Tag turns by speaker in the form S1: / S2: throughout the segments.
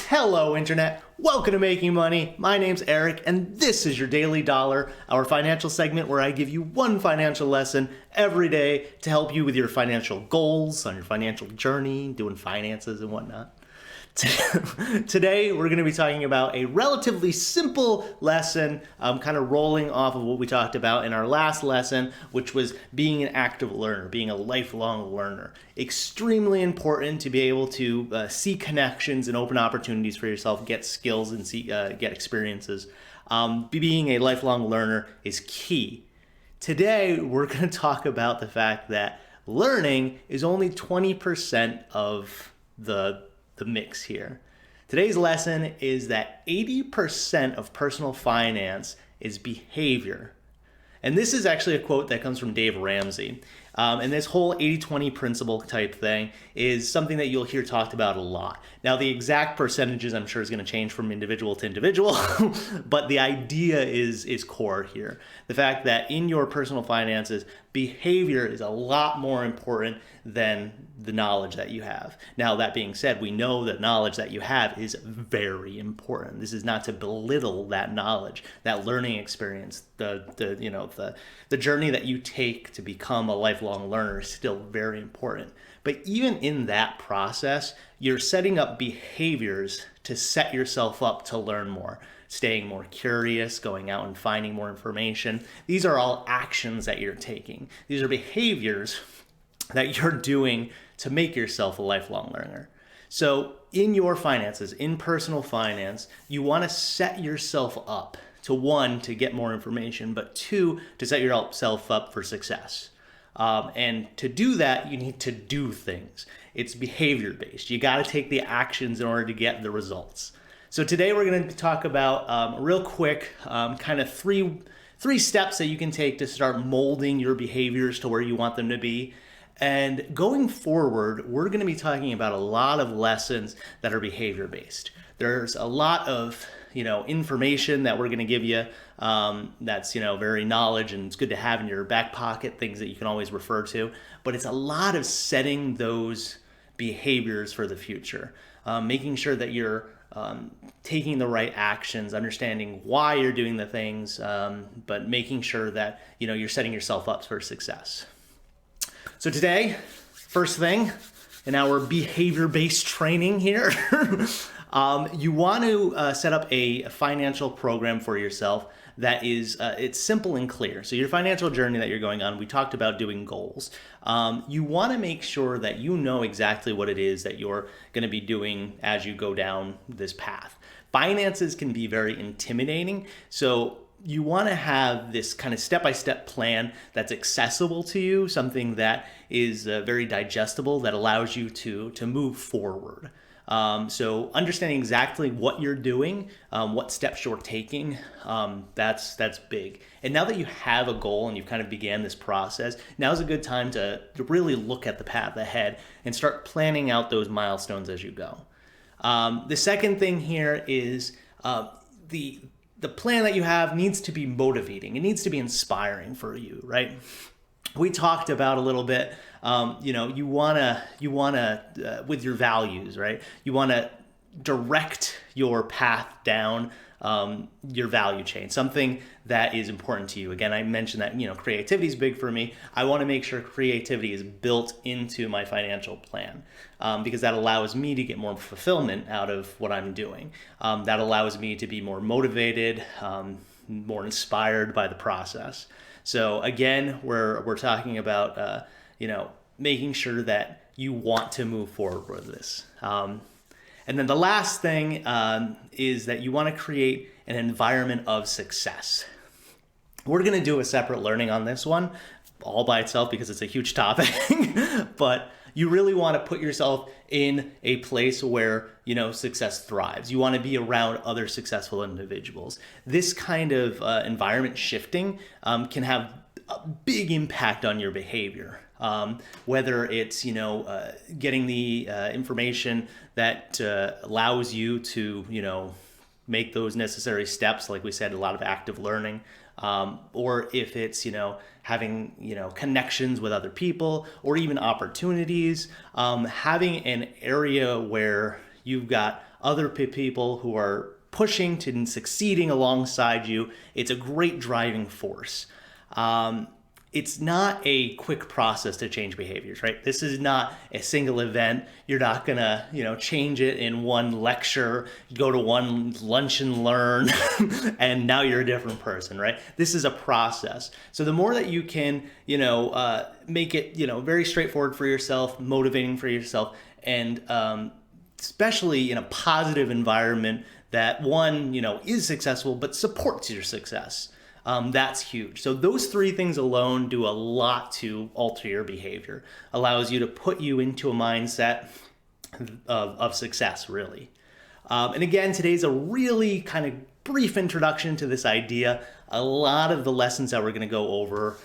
S1: Hello, Internet. Welcome to Making Money. My name's Eric, and this is your Daily Dollar, our financial segment where I give you one financial lesson every day to help you with your financial goals, on your financial journey, doing finances and whatnot. Today, we're going to be talking about a relatively simple lesson, kind of rolling off of what we talked about in our last lesson, which was being an active learner, being a lifelong learner. Extremely important to be able to see connections and open opportunities for yourself, get skills and get experiences. Being a lifelong learner is key. Today, we're going to talk about the fact that learning is only 20% of the mix here. Today's lesson is that 80% of personal finance is behavior. And this is actually a quote that comes from Dave Ramsey. And this whole 80-20 principle type thing is something that you'll hear talked about a lot. Now, the exact percentages, I'm sure, is going to change from individual to individual, but the idea is core here. The fact that in your personal finances, behavior is a lot more important than the knowledge that you have. Now, that being said, we know that knowledge that you have is very important. This is not to belittle that knowledge, that learning experience, the journey that you take to become a lifelong learner is still very important. But even in that process, you're setting up behaviors to set yourself up to learn more, staying more curious, going out and finding more information. These are all actions that you're taking. These are behaviors that you're doing to make yourself a lifelong learner. So in your finances, in personal finance, you want to set yourself up to, one, to get more information, but two, to set yourself up for success. And to do that, you need to do things. It's behavior-based. You got to take the actions in order to get the results. So today we're going to talk about real quick kind of three steps that you can take to start molding your behaviors to where you want them to be. And going forward, we're going to be talking about a lot of lessons that are behavior-based. There's a lot of information that we're going to give you that's very knowledge, and it's good to have in your back pocket, things that you can always refer to. But it's a lot of setting those behaviors for the future, making sure that you're taking the right actions, understanding why you're doing the things, but making sure that you're setting yourself up for success. So today, first thing in our behavior-based training here, you want to set up a financial program for yourself that is it's simple and clear. So your financial journey that you're going on, we talked about doing goals. You want to make sure that you know exactly what it is that you're going to be doing as you go down this path. Finances can be very intimidating, so you want to have this kind of step-by-step plan that's accessible to you, something that is very digestible, that allows you to move forward. So understanding exactly what you're doing, what steps you're taking, that's big. And now that you have a goal and you've kind of began this process, now's a good time to really look at the path ahead and start planning out those milestones as you go. The second thing here is the plan that you have needs to be motivating. It needs to be inspiring for you, right? We talked about a little bit, you wanna with your values, right? You wanna direct your path down your value chain, something that is important to you. Again, I mentioned that, creativity is big for me. I want to make sure creativity is built into my financial plan because that allows me to get more fulfillment out of what I'm doing. That allows me to be more motivated, more inspired by the process. So again, we're talking about, making sure that you want to move forward with this. And then the last thing is that you want to create an environment of success. We're going to do a separate learning on this one all by itself because it's a huge topic, but you really want to put yourself in a place where, success thrives. You want to be around other successful individuals. This kind of environment shifting can have a big impact on your behavior. Whether it's, getting the information that allows you to, make those necessary steps, like we said, a lot of active learning, or if it's, having, connections with other people or even opportunities, having an area where you've got other people who are pushing to and succeeding alongside you. It's a great driving force. It's not a quick process to change behaviors, right? This is not a single event. You're not gonna, change it in one lecture, go to one lunch and learn, and now you're a different person, right? This is a process. So the more that you can, make it, very straightforward for yourself, motivating for yourself, and especially in a positive environment that one, is successful but supports your success. That's huge. So those three things alone do a lot to alter your behavior, allows you to put you into a mindset of success, really. And again, today's a really kind of brief introduction to this idea. A lot of the lessons that we're going to go over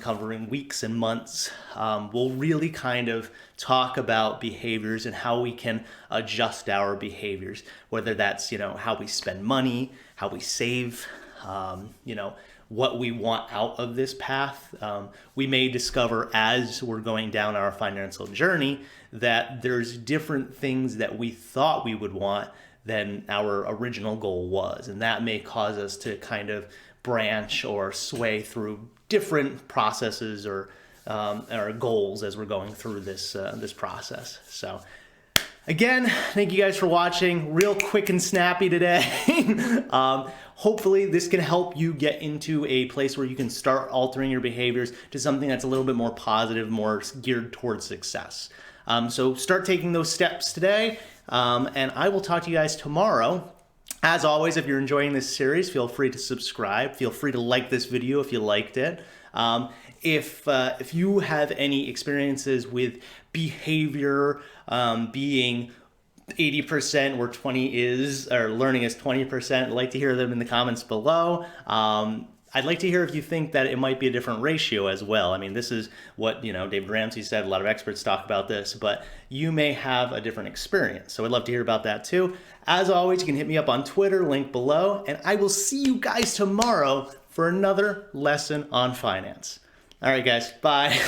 S1: covering weeks and months, we'll really kind of talk about behaviors and how we can adjust our behaviors, whether that's, how we spend money, how we save, what we want out of this path. We may discover as we're going down our financial journey that there's different things that we thought we would want than our original goal was. And that may cause us to kind of branch or sway through different processes or goals as we're going through this process. So again, thank you guys for watching. Real quick and snappy today. Hopefully this can help you get into a place where you can start altering your behaviors to something that's a little bit more positive, more geared towards success. So start taking those steps today, and I will talk to you guys tomorrow. As always, if you're enjoying this series, feel free to subscribe. Feel free to like this video if you liked it. If you have any experiences with behavior being 80% where 20 is, or learning is 20%, I'd like to hear them in the comments below. I'd like to hear if you think that it might be a different ratio as well. I mean, this is what, David Ramsey said, a lot of experts talk about this, but you may have a different experience. So I'd love to hear about that too. As always, you can hit me up on Twitter, link below, and I will see you guys tomorrow for another lesson on finance. All right, guys, bye.